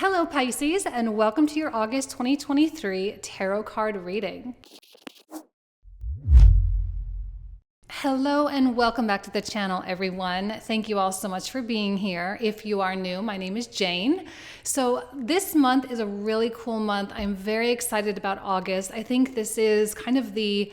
Hello Pisces, and welcome to your August 2023 tarot card reading. Hello and welcome back to the channel, everyone. Thank you all so much for being here. If you are new, my name is Jane. So this month is a really cool month. I'm very excited about August. I think this is kind of the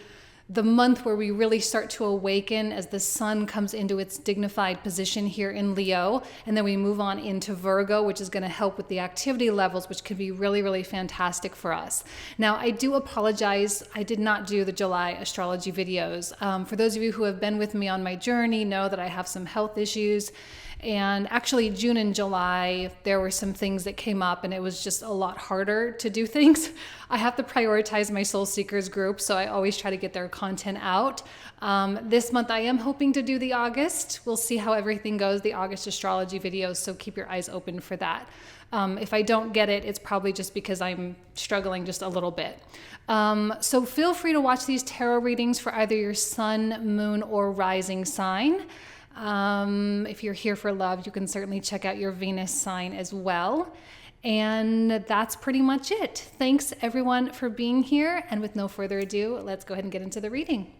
month where we really start to awaken as the sun comes into its dignified position here in Leo, and then we move on into Virgo, which is going to help with the activity levels, which could be really, really fantastic for us. Now, I do apologize. I did not do the July astrology videos. For those of you who have been with me on my journey know that I have some health issues. And actually June and July, there were some things that came up and it was just a lot harder to do things. I have to prioritize my Soul Seekers group, so I always try to get their content out. This month I am hoping to do the August. We'll see how everything goes, the August astrology videos, so keep your eyes open for that. If I don't get it, it's probably just because I'm struggling just a little bit. So feel free to watch these tarot readings for either your sun, moon, or rising sign. If you're here for love, you can certainly check out your Venus sign as well. And that's pretty much it. Thanks everyone for being here. And with no further ado, let's go ahead and get into the reading.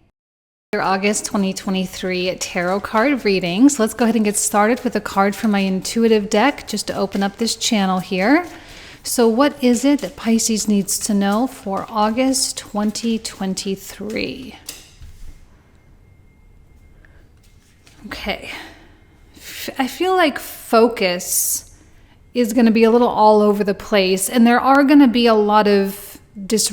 Your August 2023 tarot card reading. So let's go ahead and get started with a card from my intuitive deck just to open up this channel here. So what is it that Pisces needs to know for August 2023? Okay, I feel like focus is going to be a little all over the place, and there are going to be a lot of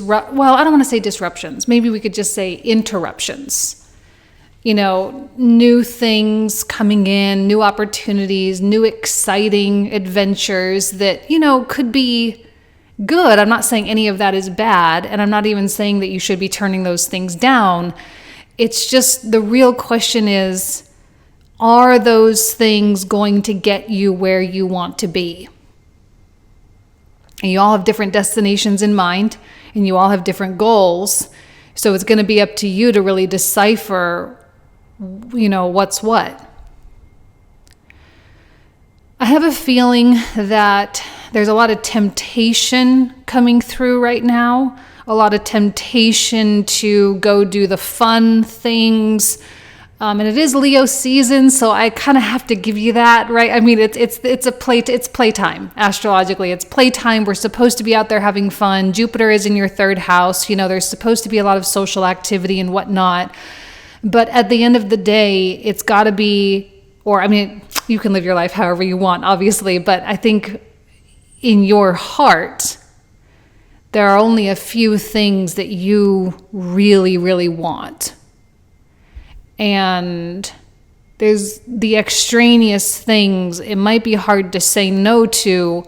well, I don't want to say disruptions. Maybe we could just say interruptions. You know, new things coming in, new opportunities, new exciting adventures that, you know, could be good. I'm not saying any of that is bad, and I'm not even saying that you should be turning those things down. It's just the real question is, are those things going to get you where you want to be? And you all have different destinations in mind, and you all have different goals. So it's going to be up to you to really decipher, you know, what's what. I have a feeling that there's a lot of temptation coming through right now, a lot of temptation to go do the fun things. And it is Leo season, so I kind of have to give you that, right? I mean, it's playtime astrologically. It's playtime. We're supposed to be out there having fun. Jupiter is in your third house. You know, there's supposed to be a lot of social activity and whatnot. But at the end of the day, it's got to be, or I mean, you can live your life however you want, obviously. But I think in your heart, there are only a few things that you really, really want. And there's the extraneous things. It might be hard to say no to,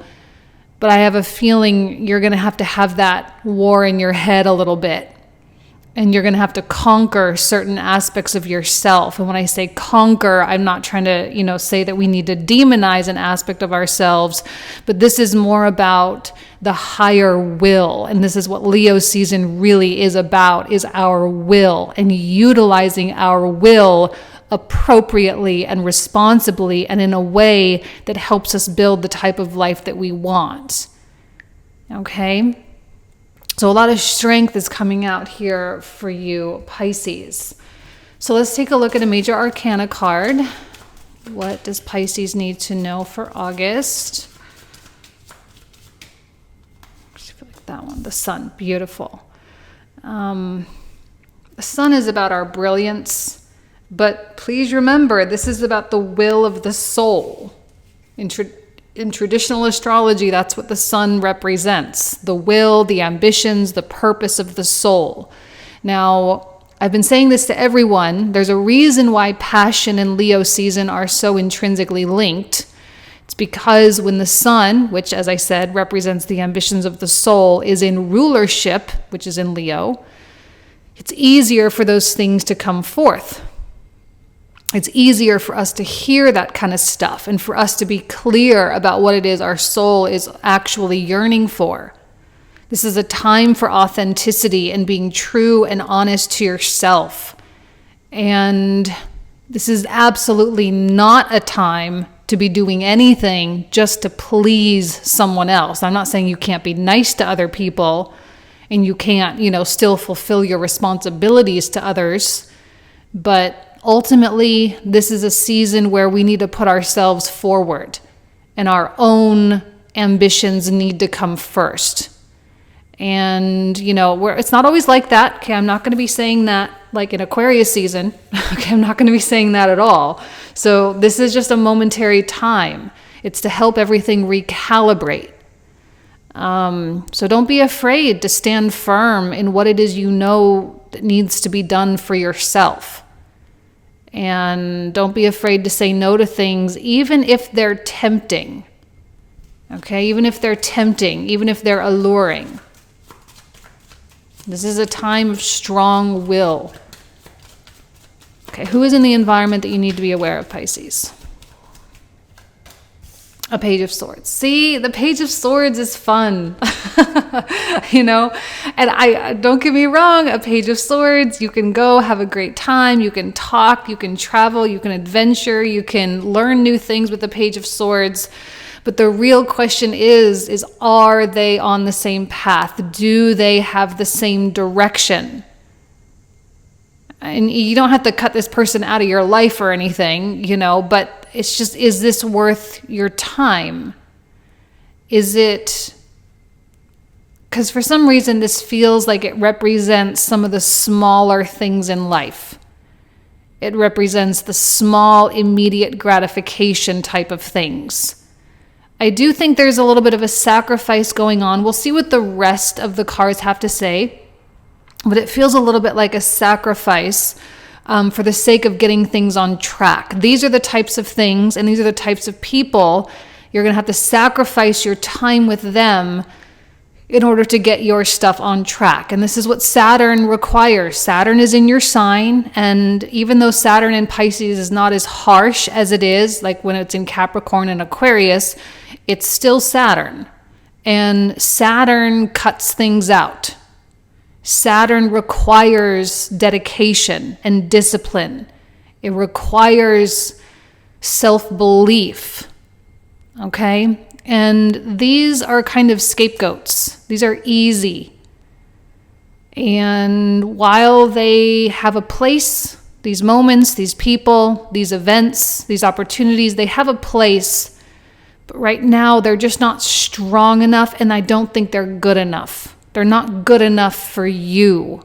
but I have a feeling you're going to have that war in your head a little bit. And you're going to have to conquer certain aspects of yourself. And when I say conquer, I'm not trying to, you know, say that we need to demonize an aspect of ourselves, but this is more about the higher will. And this is what Leo season really is about, is our will and utilizing our will appropriately and responsibly and in a way that helps us build the type of life that we want. Okay? So a lot of strength is coming out here for you, Pisces. So let's take a look at a major arcana card. What does Pisces need to know for August? I feel like that one, the sun, beautiful. The sun is about our brilliance, but please remember, this is about the will of the soul. In traditional astrology, that's what the sun represents. The will, the ambitions, the purpose of the soul. Now, I've been saying this to everyone. There's a reason why passion and Leo season are so intrinsically linked. It's because when the sun, which as I said, represents the ambitions of the soul, is in rulership, which is in Leo, it's easier for those things to come forth. It's easier for us to hear that kind of stuff and for us to be clear about what it is our soul is actually yearning for. This is a time for authenticity and being true and honest to yourself. And this is absolutely not a time to be doing anything just to please someone else. I'm not saying you can't be nice to other people and you can't, still fulfill your responsibilities to others. But ultimately, this is a season where we need to put ourselves forward and our own ambitions need to come first. And, it's not always like that. Okay, I'm not going to be saying that like in Aquarius season. Okay, I'm not going to be saying that at all. So this is just a momentary time. It's to help everything recalibrate. So don't be afraid to stand firm in what it is that needs to be done for yourself. And don't be afraid to say no to things, even if they're tempting. Okay, even if they're tempting, even if they're alluring. This is a time of strong will. Okay, who is in the environment that you need to be aware of, Pisces? A Page of Swords. See, the Page of Swords is fun. And I don't get me wrong, a Page of Swords, you can go have a great time, you can talk, you can travel, you can adventure, you can learn new things with the Page of Swords. But the real question is are they on the same path? Do they have the same direction? And you don't have to cut this person out of your life or anything, but it's just, is this worth your time? Is it, because for some reason this feels like it represents some of the smaller things in life. It represents the small, immediate gratification type of things. I do think there's a little bit of a sacrifice going on. We'll see what the rest of the cards have to say, but it feels a little bit like a sacrifice for the sake of getting things on track. These are the types of things and these are the types of people you're going to have to sacrifice your time with them in order to get your stuff on track. And this is what Saturn requires. Saturn is in your sign, and even though Saturn in Pisces is not as harsh as it is like when it's in Capricorn and Aquarius, it's still Saturn. And Saturn cuts things out. Saturn requires dedication and discipline. It requires self-belief. Okay? And these are kind of scapegoats. These are easy. And while they have a place, these moments, these people, these events, these opportunities, they have a place. But right now, they're just not strong enough, and I don't think they're good enough. They're not good enough for you.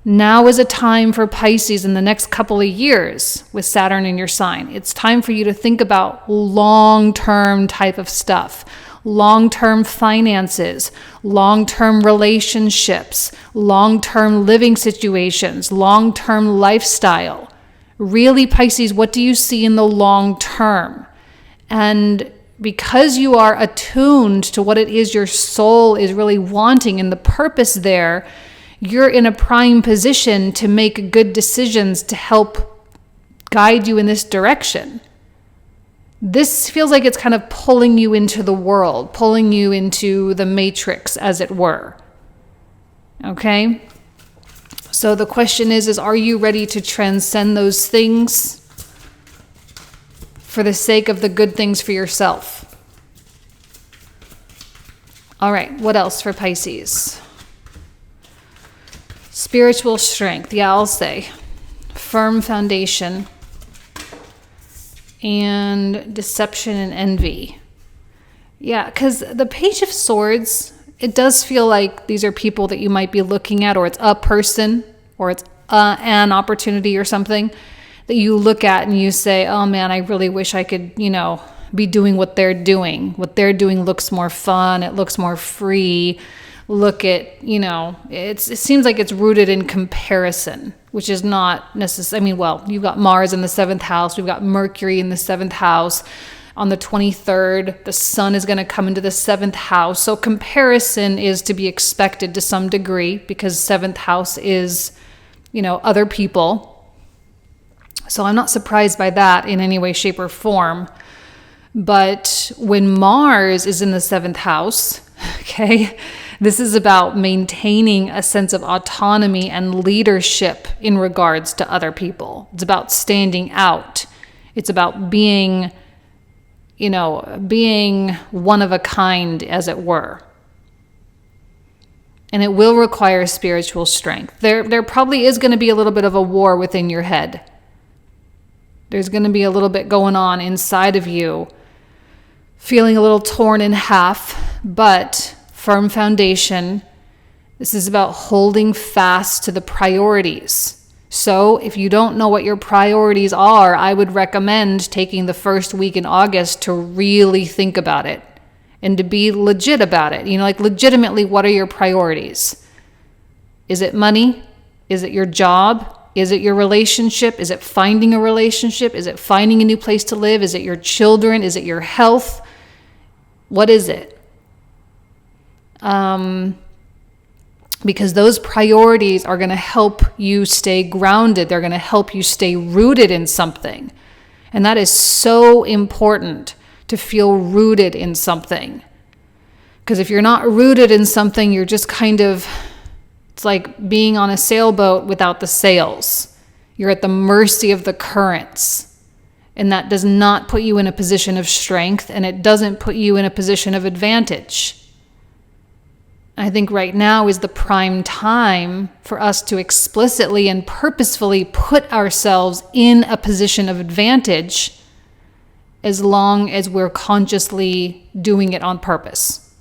Now is a time for Pisces in the next couple of years with Saturn in your sign. It's time for you to think about long-term type of stuff, long-term finances, long-term relationships, long-term living situations, long-term lifestyle. Really, Pisces, what do you see in the long term? And because you are attuned to what it is your soul is really wanting and the purpose there, you're in a prime position to make good decisions to help guide you in this direction. This feels like it's kind of pulling you into the world, pulling you into the matrix, as it were. Okay? So the question is are you ready to transcend those things for the sake of the good things for yourself? All right, what else for Pisces? Spiritual strength, yeah, I'll say. Firm foundation. And deception and envy. Yeah, because the Page of Swords, it does feel like these are people that you might be looking at, or it's a person, or it's an opportunity or something that you look at and you say, oh man, I really wish I could, be doing what they're doing. What they're doing looks more fun. It looks more free. Look at, it seems like it's rooted in comparison, which is not necessarily, you've got Mars in the 7th house. We've got Mercury in the 7th house. On the 23rd, the sun is going to come into the 7th house. So comparison is to be expected to some degree because 7th house is, other people. So I'm not surprised by that in any way, shape, or form. But when Mars is in the 7th house, okay, this is about maintaining a sense of autonomy and leadership in regards to other people. It's about standing out. It's about being being one of a kind, as it were. And it will require spiritual strength. There probably is going to be a little bit of a war within your head. There's going to be a little bit going on inside of you, feeling a little torn in half, but firm foundation. This is about holding fast to the priorities. So if you don't know what your priorities are, I would recommend taking the first week in August to really think about it and to be legit about it. Legitimately, what are your priorities? Is it money? Is it your job? Is it your relationship? Is it finding a relationship? Is it finding a new place to live? Is it your children? Is it your health? What is it? Because those priorities are going to help you stay grounded. They're going to help you stay rooted in something. And that is so important, to feel rooted in something. Because if you're not rooted in something, you're just it's like being on a sailboat without the sails. You're at the mercy of the currents. And that does not put you in a position of strength, and it doesn't put you in a position of advantage. I think right now is the prime time for us to explicitly and purposefully put ourselves in a position of advantage, as long as we're consciously doing it on purpose.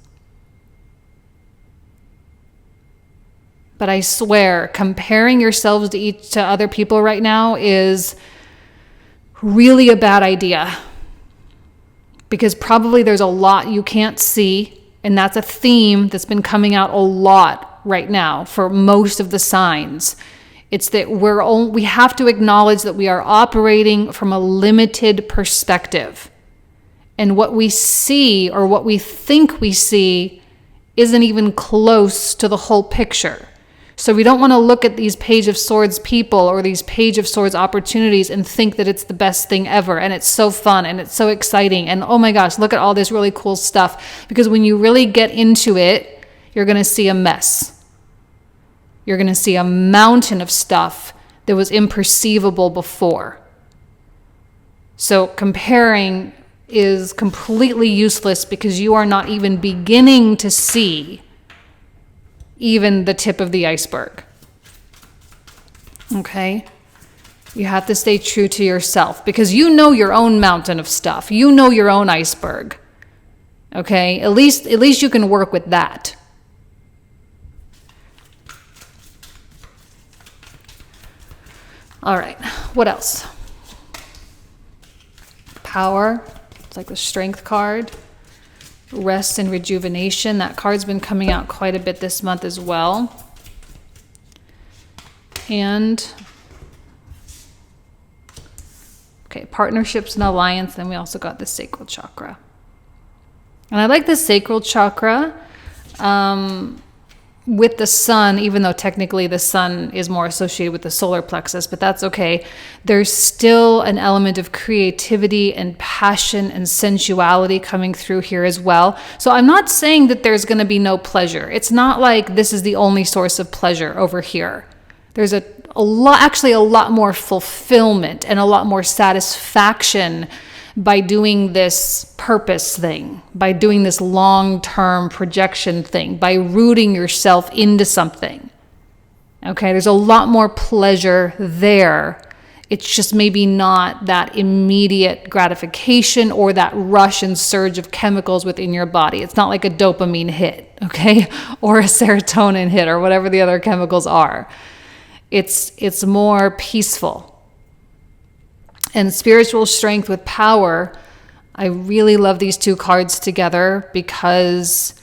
But I swear, comparing yourselves to other people right now is really a bad idea. Because probably there's a lot you can't see, and that's a theme that's been coming out a lot right now for most of the signs. It's that we have to acknowledge that we are operating from a limited perspective. And what we see, or what we think we see, isn't even close to the whole picture. So we don't want to look at these Page of Swords people or these Page of Swords opportunities and think that it's the best thing ever, and it's so fun and it's so exciting, and oh my gosh, look at all this really cool stuff. Because when you really get into it, you're going to see a mess. You're going to see a mountain of stuff that was imperceivable before. So comparing is completely useless, because you are not even beginning to see even the tip of the iceberg. Okay? You have to stay true to yourself, because you know your own mountain of stuff. You know your own iceberg. Okay? At least you can work with that. All right, what else? Power, it's like the Strength card. Rest and rejuvenation, that card's been coming out quite a bit this month as well. And, okay, partnerships and alliance, then we also got the sacral chakra. And I like the sacral chakra with the sun, even though technically the sun is more associated with the solar plexus, but that's okay. There's still an element of creativity and passion and sensuality coming through here as well. So I'm not saying that there's going to be no pleasure. It's not like this is the only source of pleasure over here. There's a lot more fulfillment and a lot more satisfaction by doing this purpose thing, by doing this long-term projection thing, by rooting yourself into something. Okay, there's a lot more pleasure there. It's just maybe not that immediate gratification or that rush and surge of chemicals within your body. It's not like a dopamine hit, okay, or a serotonin hit or whatever the other chemicals are. It's more peaceful. And spiritual strength with power, I really love these two cards together, because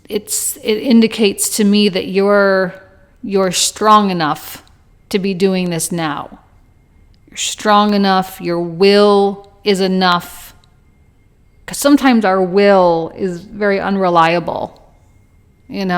it indicates to me that you're strong enough to be doing this now. You're strong enough, your will is enough. Because sometimes our will is very unreliable, and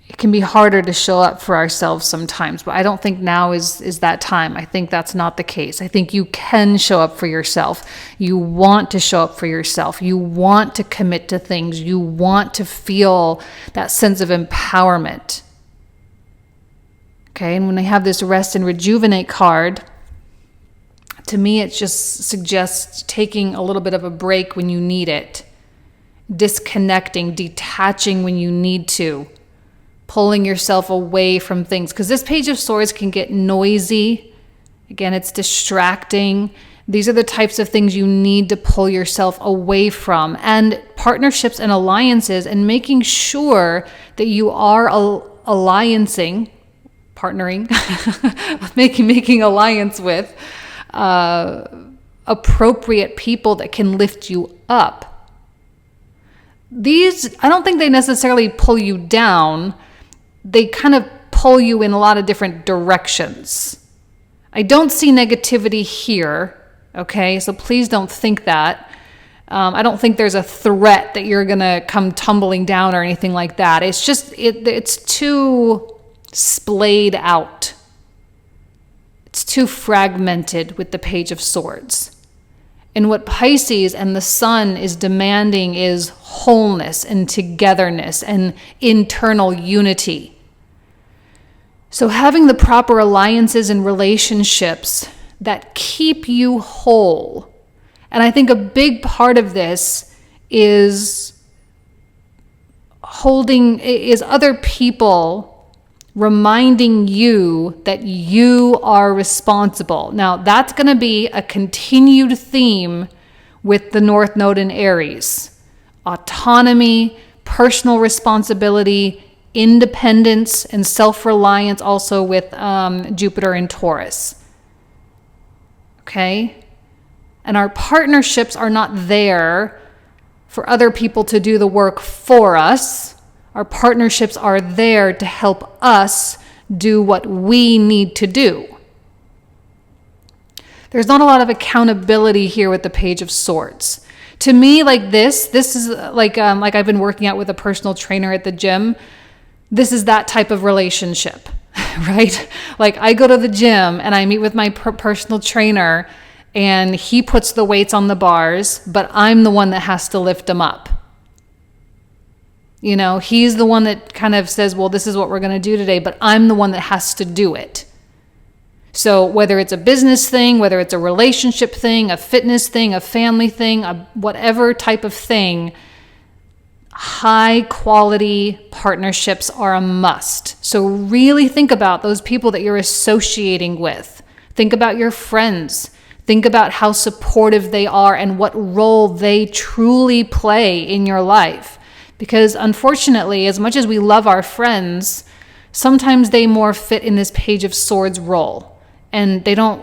it can be harder to show up for ourselves sometimes, but I don't think now is that time. I think that's not the case. I think you can show up for yourself. You want to show up for yourself. You want to commit to things. You want to feel that sense of empowerment. Okay, and when I have this rest and rejuvenate card, To me, it just suggests taking a little bit of a break when you need it, disconnecting, detaching when you need to, pulling yourself away from things. Because this Page of Swords can get noisy. Again, it's distracting. These are the types of things you need to pull yourself away from. And partnerships and alliances, and making sure that you are partnering, making alliance with appropriate people that can lift you up. These, I don't think they necessarily pull you down. They kind of pull you in a lot of different directions. I don't see negativity here, okay? So please don't think that. I don't think there's a threat that you're going to come tumbling down or anything like that. It's just, it's too splayed out. It's too fragmented with the Page of Swords. And what Pisces and the Sun is demanding is wholeness and togetherness and internal unity. So having the proper alliances and relationships that keep you whole. And I think a big part of this is other people reminding you that you are responsible. Now, that's going to be a continued theme with the North Node in Aries. Autonomy, personal responsibility, independence, and self-reliance, also with Jupiter in Taurus. Okay? And our partnerships are not there for other people to do the work for us. Our partnerships are there to help us do what we need to do. There's not a lot of accountability here with the Page of Swords. To me, like this is like I've been working out with a personal trainer at the gym. This is that type of relationship, right? Like I go to the gym and I meet with my personal trainer and he puts the weights on the bars, but I'm the one that has to lift them up. You know, he's the one that kind of says, well, this is what we're going to do today, but I'm the one that has to do it. So whether it's a business thing, whether it's a relationship thing, a fitness thing, a family thing, whatever type of thing, high quality partnerships are a must. So really think about those people that you're associating with. Think about your friends. Think about how supportive they are and what role they truly play in your life. Because unfortunately, as much as we love our friends, sometimes they more fit in this Page of Swords role. And they don't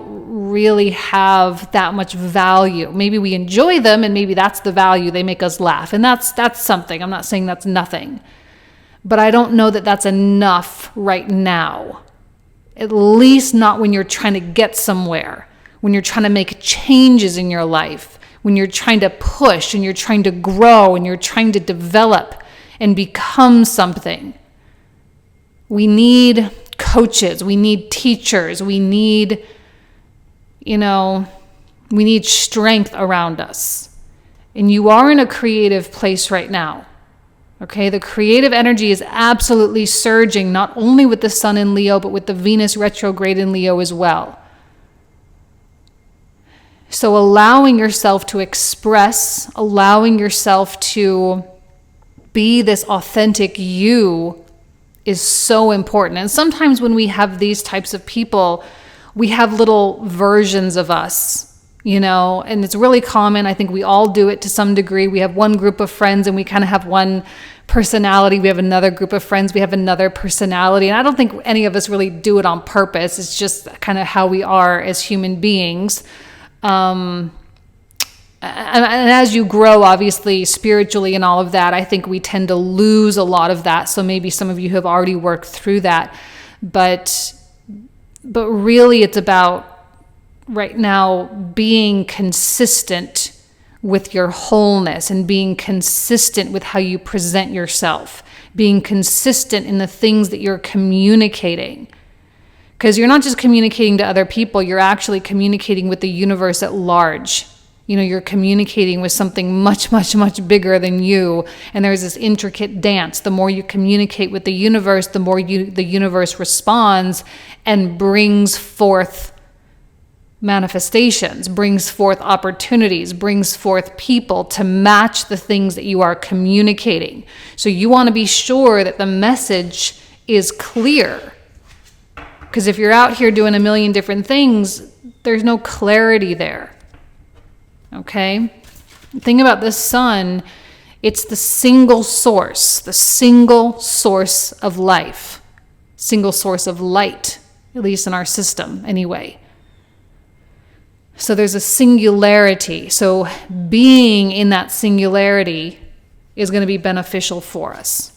really have that much value. Maybe we enjoy them and maybe that's the value. They make us laugh. And that's something. I'm not saying that's nothing. But I don't know that that's enough right now. At least not when you're trying to get somewhere. When you're trying to make changes in your life. When you're trying to push and you're trying to grow and you're trying to develop and become something. We need coaches, we need teachers, we need strength around us. And you are in a creative place right now. Okay, the creative energy is absolutely surging, not only with the Sun in Leo, but with the Venus retrograde in Leo as well. So allowing yourself to express, allowing yourself to be this authentic you is so important. And sometimes when we have these types of people, we have little versions of us, and it's really common. I think we all do it to some degree. We have one group of friends and we kind of have one personality. We have another group of friends. We have another personality. And I don't think any of us really do it on purpose. It's just kind of how we are as human beings. And as you grow, obviously, spiritually and all of that, I think we tend to lose a lot of that. So maybe some of you have already worked through that. But really, it's about right now being consistent with your wholeness and being consistent with how you present yourself, being consistent in the things that you're communicating. Because you're not just communicating to other people, you're actually communicating with the universe at large. You're communicating with something much, much, much bigger than you. And there's this intricate dance. The more you communicate with the universe, the more the universe responds and brings forth manifestations, brings forth opportunities, brings forth people to match the things that you are communicating. So you want to be sure that the message is clear. Because if you're out here doing a million different things, there's no clarity there. Okay? The thing about the sun, it's the single source of life, single source of light, at least in our system anyway. So there's a singularity. So being in that singularity is going to be beneficial for us.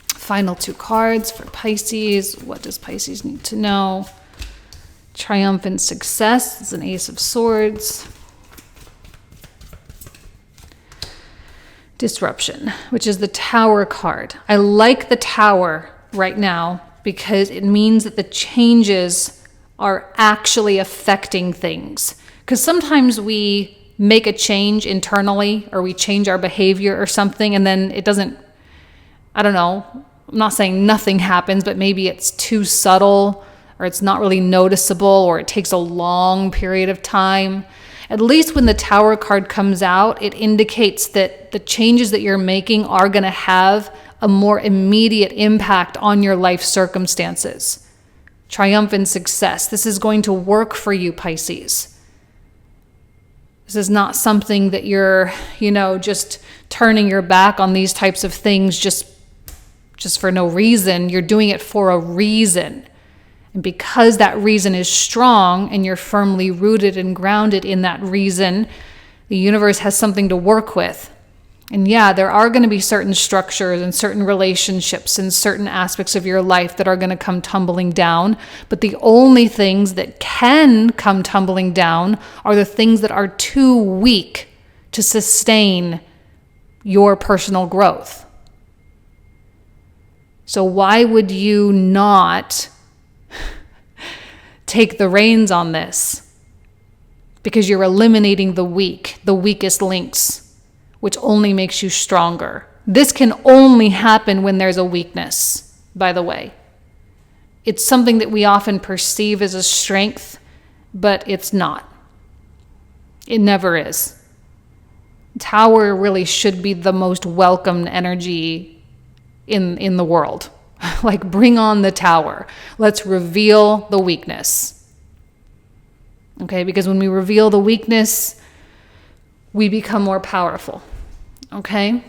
Final 2 cards for Pisces. What does Pisces need to know? Triumphant success is an Ace of Swords. Disruption, which is the Tower card. I like the Tower right now because it means that the changes are actually affecting things. Because sometimes we make a change internally or we change our behavior or something and then it doesn't, I don't know, I'm not saying nothing happens, but maybe it's too subtle or it's not really noticeable or it takes a long period of time. At least when the Tower card comes out, it indicates that the changes that you're making are going to have a more immediate impact on your life circumstances. Triumphant success. This is going to work for you, Pisces. This is not something that you're, just turning your back on these types of things just for no reason. You're doing it for a reason. And because that reason is strong and you're firmly rooted and grounded in that reason, the universe has something to work with. And yeah, there are going to be certain structures and certain relationships and certain aspects of your life that are going to come tumbling down. But the only things that can come tumbling down are the things that are too weak to sustain your personal growth. So why would you not take the reins on this? Because you're eliminating the weakest links, which only makes you stronger. This can only happen when there's a weakness, by the way. It's something that we often perceive as a strength, but it's not. It never is. Tower really should be the most welcomed energy in the world. Like, bring on the Tower. Let's reveal the weakness. Okay, because when we reveal the weakness, we become more powerful. Okay?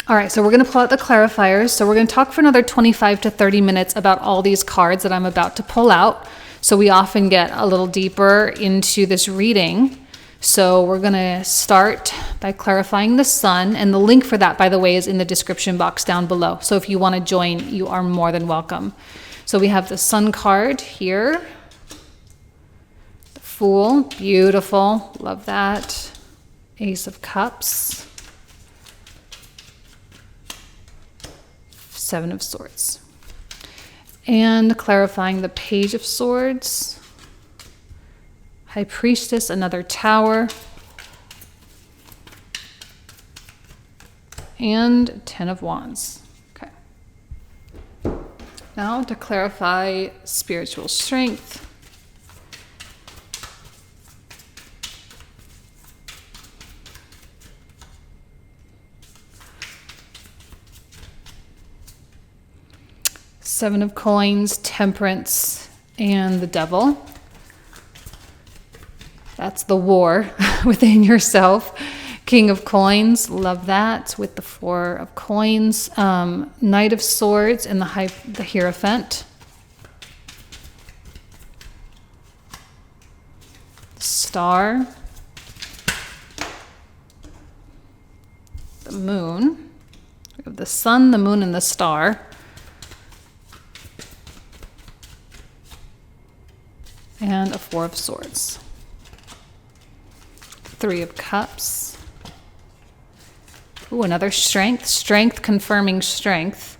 All right, so we're going to pull out the clarifiers. So we're going to talk for another 25 to 30 minutes about all these cards that I'm about to pull out. So we often get a little deeper into this reading. So we're going to start by clarifying the sun. And the link for that, by the way, is in the description box down below. So if you want to join, you are more than welcome. So we have the sun card here. The Fool, beautiful, love that. Ace of Cups. 7 of Swords. And clarifying the Page of Swords. High Priestess, another Tower. And 10 of Wands. Okay. Now to clarify spiritual strength. Seven of Coins, Temperance, and the Devil. That's the war within yourself. King of Coins, love that, with the 4 of Coins. Knight of Swords and the Hierophant. Star. The Moon. We have the Sun, the Moon, and the Star. And a 4 of Swords. 3 of Cups. Ooh, another Strength. Strength confirming strength.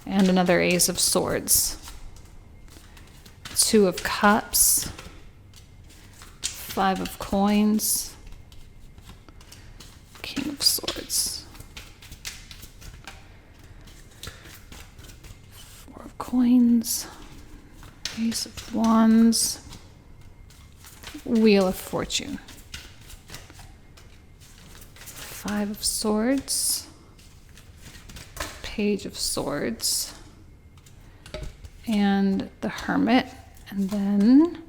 And another Ace of Swords. 2 of Cups. 5 of Coins. King of Swords. 4 of Coins. Ace of Wands. Wheel of Fortune. 5 of Swords. Page of Swords. And the Hermit. And then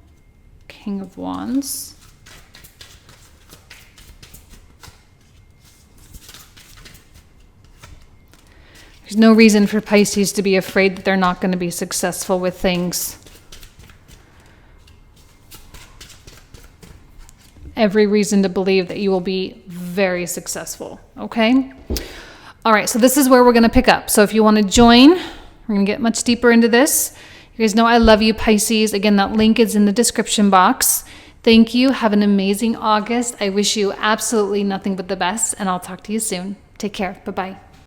King of Wands. There's no reason for Pisces to be afraid that they're not going to be successful with things. Every reason to believe that you will be very successful, okay? All right, so this is where we're going to pick up. So if you want to join, we're going to get much deeper into this. You guys know I love you, Pisces. Again, that link is in the description box. Thank you. Have an amazing August. I wish you absolutely nothing but the best, and I'll talk to you soon. Take care. Bye-bye.